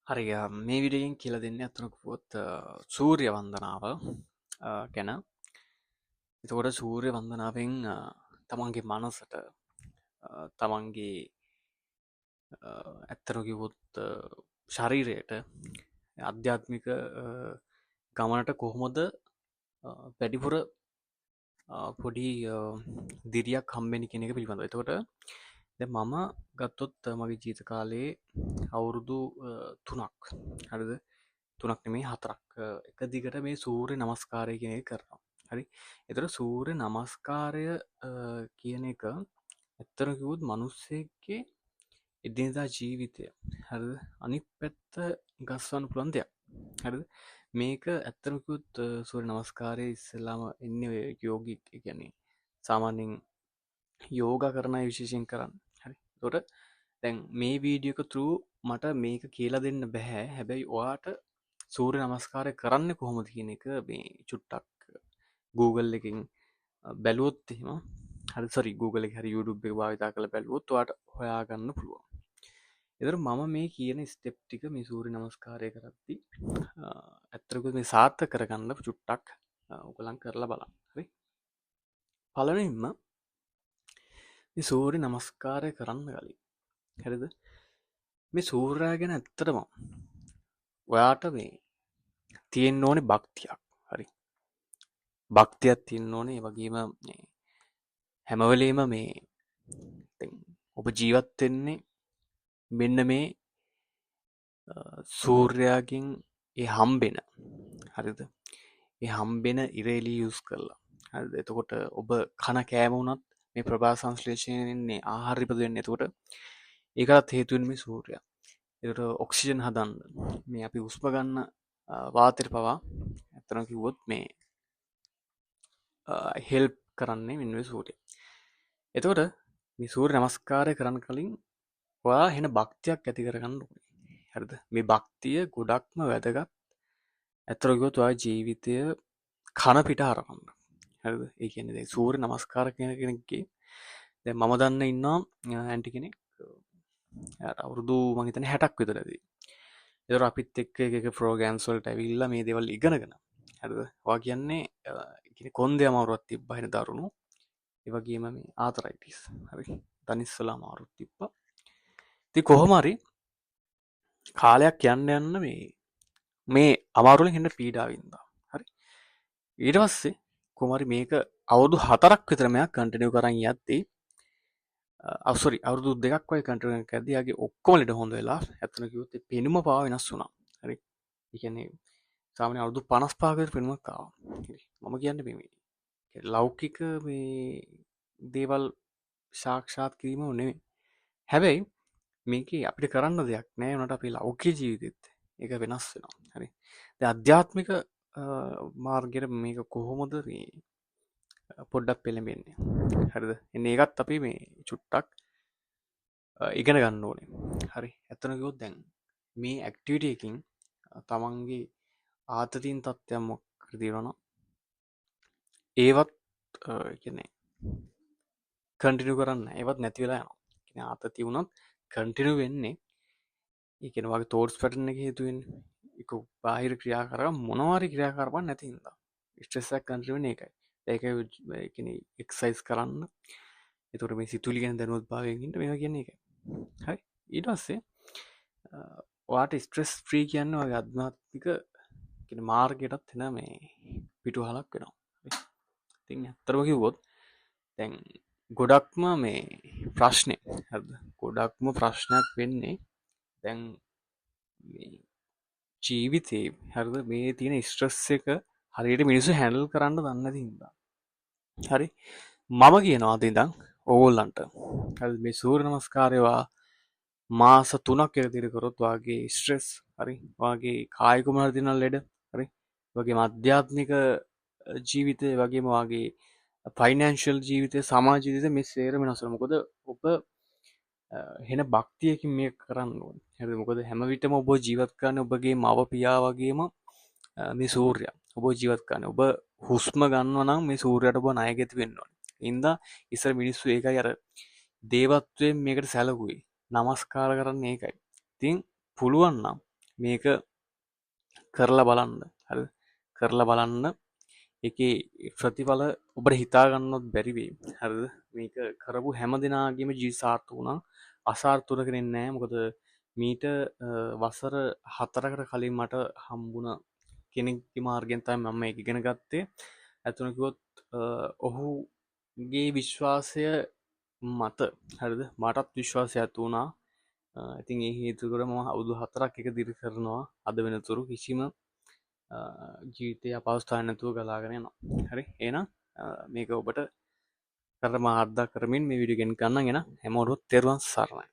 හරි මේ විඩියෙන් කියල දෙන්න ඇතුනකුවොත් සූර්ය වන්දනාව ගැන එතකොට සූර්ය වන්දනාවෙන් තමන්ගේ මනසට තමන්ගේ ඇත්තනකිවොත් ශරීරයට අධ්‍යාත්මික ගමනට කොහොමද වැඩිපුර පොඩි දිරියක් කම්බෙනි කෙන එක පිළිබඳ එතකොට මම ගත්තොත් මගේ ජීත කාලයේ අවුරුදු 3ක් හරිද 3ක් නෙමේ 4ක් එක දිගට මේ සූර්ය නමස්කාරය කියන එක කරනවා. හරි. එතකොට සූර්ය නමස්කාරය කියන එක ඇත්තටම කිව්වොත් මිනිස්සෙක්ගේ එදිනෙදා ජීවිතය හරිද අනිත් පැත්ත ගස්වන්න පුළුවන් දෙයක්. හරිද? මේක ඇත්තටම කිව්වොත් සූර්ය නමස්කාරයේ ඉස්සෙල්ලාම එන්නේ යෝගික් කියන්නේ සාමාන්‍යයෙන් යෝගා කරන අය විශේෂයෙන් කරන්නේ. හරි. එතකොට දැන් මේ වීඩියෝ එක through මට මේක කියලා දෙන්න බෑ. හැබැයි ඔයාට සූර්ය නමස්කාරය කරන්න කොහොමද කියන එක මේ චුට්ටක් Google එකකින් බැලුවොත් එහෙම හරි sorry Google එක හරි YouTube එක භාවිතා කරලා බැලුවොත් ඔයාට හොයාගන්න පුළුවන්. එතකොට මම මේ කියන ස්ටෙප් ටික මේ සූර්ය නමස්කාරය කරද්දී ඇත්තටම මේ සාර්ථක කරගන්න චුට්ටක් ඔයගලන් කරලා බලන්න. හරි. පළවෙනිම මේ සූර්ය නමස්කාරය කරන්න කලින් හරිද මේ සූර්යයා ගැන ඇත්තටම ඔයාට මේ තියෙන්න ඕනේ භක්තියක්. හරි. භක්තියක් තියෙන්න ඕනේ. ඒ වගේම මේ හැම වෙලේම මේ දැන් ඔබ ජීවත් වෙන්නේ මෙන්න මේ සූර්යයාගෙන් ඒ හම්බෙන හරිද? ඒ හම්බෙන ඉරේලිය යූස් කරලා. හරිද? එතකොට ඔබ කන කෑම වුණත් මේ ප්‍රභා සංශ්ලේෂණයෙන්නේ ආහාර ඉපද වෙන්නේ. එතකොට ඒකටත් හේතු වෙන්නේ මේ සූර්යයා. ඒකට ඔක්සිජන් හදන්න මේ අපි හුස්ම ගන්න වාතයට පවා ඇත්තටම කිව්වොත් මේ හෙල්ප් කරන්නේ මෙන්න මේ සූර්යයා. එතකොට මේ සූර්ය නමස්කාරය කරන්න කලින් ඔයා වෙන භක්තියක් ඇති කරගන්න ඕනේ. හරිද? මේ භක්තිය ගොඩක්ම වැදගත්. ඇත්තටම කිව්වොත් ඔයා ජීවිතය කන පිට හරවන්න. හරිද? ඒ කියන්නේ දැන් සූර්ය නමස්කාර කියන කෙනෙක්ගේ දැන් මම දන්න ඉන්නවා ඇන්ටි කෙනෙක් එයාට අවුරුදු මං හිතන්නේ 60ක් විතරදී. ඒතර අපිත් එක්ක එක ප්‍රෝග්‍රෑම්ස් වලට ඇවිල්ලා මේ දේවල් ඉගෙනගෙන. හරිද? ඔයා කියන්නේ කොන්දේ අමාරුවක් තිබ්බා වෙන දරුණු. ඒ වගේම මේ ආතරයිටිස්. හරි. තනිස්සලා අමාරුවක් තිබ්බා. ඉතින් කොහොම හරි කාලයක් යන්න මේ අමාරු වලින් හෙන්න පීඩාව වින්දා. හරි. ඊට පස්සේ කොහොම හරි මේක අවුරුදු 4ක් විතර මෙයා කන්ටිනියු කරන් යද්දී අවුරුදු 2ක් වගේ කන්ටිනියු කරද්දී යාගේ ඔක්කොම ලෙඩ හොඳ වෙලා ඇත්තම කිව්වොත් ඒ පෙනුම පාව වෙනස් වුණා. හරි. ඒ කියන්නේ සාමාන්‍ය අවුරුදු 55ක විතර පෙනුමක් ආවා. මම කියන්නේ මේ ලෞකික මේ දේවල් සාක්ෂාත් කිරීම නෙවෙයි. හැබැයි මේකේ අපිට කරන්න දෙයක් නෑ උනට අපේ ලෞකික ජීවිතෙත් ඒක වෙනස් වෙනවා. හරි. දැන් අධ්‍යාත්මික මාර්ගයට මේක කොහොමද මේ පොඩ්ඩක් පෙළඹෙන්නේ. හරිද? එන්නේ ඒකත් අපි මේ චුට්ටක් ඉගෙන ගන්න ඕනේ. හරි. ඇත්තම කිව්වොත් දැන් මේ ඇක්ටිවිටි එකකින් තමන්ගේ ආතතියින් තත්ත්වයක් මොකක්ද තියෙනවා ඒවත් කියන්නේ කන්ටිනියු කරන්න ඒවත් නැති වෙලා යනවා. කියන්නේ ආතතිය වුණත් කන්ටිනියු වෙන්නේ ඒ කියන්නේ වගේ තෝට්ස් පැටර්න් එක හේතු වෙන්නේ. ඒක බාහිර ක්‍රියාකාරකම් මොනවා හරි ක්‍රියාකාරකම් නැති හින්දා. ස්ට්‍රෙස් එකක් කන්ටිනියු වෙන්නේ ඒකයි. ඒකයි ඒ කියන්නේ එක්සර්සයිස් කරන්න. ඒතකොට මේ සිතුවිලි ගැන දැනුවත් භාවයෙන් ඉන්න මේවා කියන්නේ ඒකයි. හරි. ඊට පස්සේ ඔයාට ස්ට්‍රෙස් ෆ්‍රී කියන්නේ වගේ අධ්‍යාත්මික කියන මාර්ගයටත් එන මේ පිටුහලක් වෙනවා. හරි. ඉතින් අත්‍තරම කිව්වොත් දැන් ගොඩක්ම මේ ප්‍රශ්නේ හරිද? ගොඩක්ම ප්‍රශ්නයක් වෙන්නේ දැන් මේ ජීවිතේ හරිද මේ තියෙන ස්ට්‍රෙස් එක හරියට මිනිස්සු හැන්ඩල් කරන්න දන්නේ නැති හින්දා. හරි. මම කියනවා අද ඉඳන් ඕගොල්ලන්ට හරි මේ සූර්ය නමස්කාරය මාස 3ක් විතර කරොත් වාගේ ස්ට්‍රෙස් හරි වාගේ කායික මොනවාද තියෙන ලෙඩ හරි වගේම අධ්‍යාත්මික ජීවිතේ වගේම වාගේ ෆයිනෑන්ෂල් ජීවිතේ සමාජ ජීවිතේ මේ සේරම වෙනස් වෙනවා. මොකද ඔබ හෙන භක්තියකින් මේක කරන්න ඕනේ. හරිද? මොකද හැම විටම ඔබ ජීවත් කරන්නේ ඔබගේ මව පියා වගේම මේ සූර්යයා. ඔබ ජීවත් කරන්නේ. ඔබ හුස්ම ගන්නවා නම් මේ සූර්යයාට ඔබ ණයගැති වෙන්න ඕනේ. ඉතින්දා ඉස්සර මිනිස්සු ඒකයි අර දේවත්වයෙන් මේකට සැලකුවේ. නමස්කාර කරන්නේ ඒකයි. ඉතින් පුළුවන් නම් මේක කරලා බලන්න. හරිද? කරලා බලන්න. ඒකේ ප්‍රතිඵල ඔබට හිතා ගන්නවත් බැරි වෙයි. හරිද? මේක කරපු හැම දෙනාගේම ජීවිත සාර්ථක වුණා. අසාර්ථක වෙන්නේ නැහැ. මොකද මීට වසර 4කට කලින් මට හම්බුණ කෙනෙක්ගේ මාර්ගයෙන් තමයි මම මේක ඉගෙන ගත්තේ. ඇත්තම කිව්වොත් ඔහුගේ විශ්වාසය මත හරිද? මටත් විශ්වාසය ඇති වුණා. ඉතින් ඒ හේතුවකට මම අවුරුදු 4ක් එක දිග කරනවා. අද වෙනතුරු කිසිම ජීවිතයේ අපහසුතාවයක් නැතුව ගලාගෙන යනවා. හරි? එහෙනම් මේක ඔබට කරමාර්ථ කරමින් මේ වීඩියෝ ගෙන් ගන්න එන හැමෝටම තෙරුවන් සරණයි.